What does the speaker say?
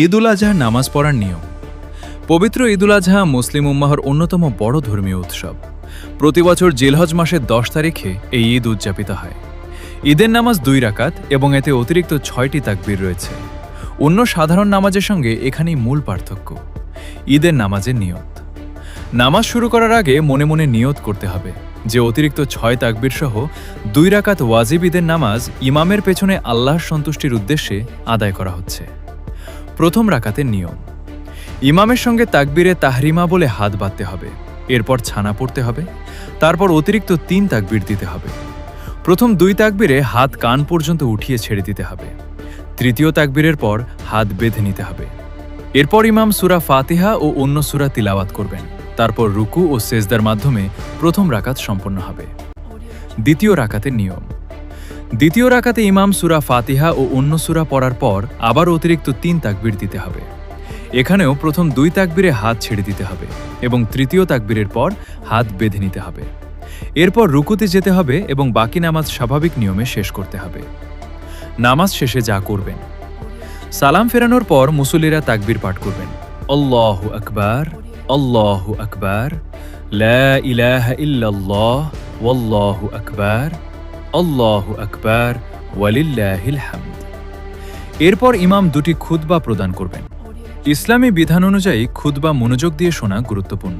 ঈদ উল আজহার নামাজ পড়ার নিয়ম। পবিত্র ঈদ উল আজহা মুসলিম উম্মাহর অন্যতম বড় ধর্মীয় উৎসব। প্রতি বছর জিলহজ মাসের 10 তারিখে এই ঈদ উদযাপিত হয়। ঈদের নামাজ 2 রাকাত এবং এতে অতিরিক্ত 6টি তাকবীর রয়েছে। অন্য সাধারণ নামাজের সঙ্গে এখানেই মূল পার্থক্য। ঈদের নামাজের নিয়ত। নামাজ শুরু করার আগে মনে মনে নিয়ত করতে হবে যে অতিরিক্ত 6 তাকবীর সহ 2 রাকাত ওয়াজিব ঈদের নামাজ ইমামের পেছনে আল্লাহর সন্তুষ্টির উদ্দেশ্যে আদায় করা হচ্ছে। প্রথম রাকাতের নিয়ম। ইমামের সঙ্গে তাকবীরে তাহরিমা বলে হাত বাঁধতে হবে, এরপর ছানা পড়তে হবে, তারপর অতিরিক্ত 3 তাকবীর দিতে হবে। প্রথম 2 তাকবীরে হাত কান পর্যন্ত উঠিয়ে ছেড়ে দিতে হবে। তৃতীয় তাকবীরের পর হাত বেঁধে নিতে হবে। এরপর ইমাম সূরা ফাতিহা ও অন্য সূরা তিলাওয়াত করবেন। তারপর রুকু ও সেজদার মাধ্যমে প্রথম রাকাত সম্পন্ন হবে। দ্বিতীয় রাকাতের নিয়ম। দ্বিতীয় রাকাতে ইমাম সূরা ফাতিহা ও অন্য সূরা পড়ার পর আবার অতিরিক্ত 3 তাকবীর দিতে হবে। এখানেও প্রথম 2 তাকবীরে হাত ছেড়ে দিতে হবে এবং তৃতীয় তাকবীরের পর হাত বেঁধে নিতে হবে। এরপর রুকুতে যেতে হবে এবং বাকি নামাজ স্বাভাবিক নিয়মে শেষ করতে হবে। নামাজ শেষে যা করবেন। সালাম ফেরানোর পর মুসল্লিরা তাকবীর পাঠ করবেন। আল্লাহু আকবার, আল্লাহু আকবার, লা ইলাহা ইল্লাল্লাহ, ওয়াল্লাহু আকবার, আল্লাহু আকবার, ওয়ালিল্লাহিল হামদ। এরপর ইমাম 2টি খুতবা প্রদান করবেন। ইসলামী বিধান অনুযায়ী খুতবা মনোযোগ দিয়ে শোনা গুরুত্বপূর্ণ।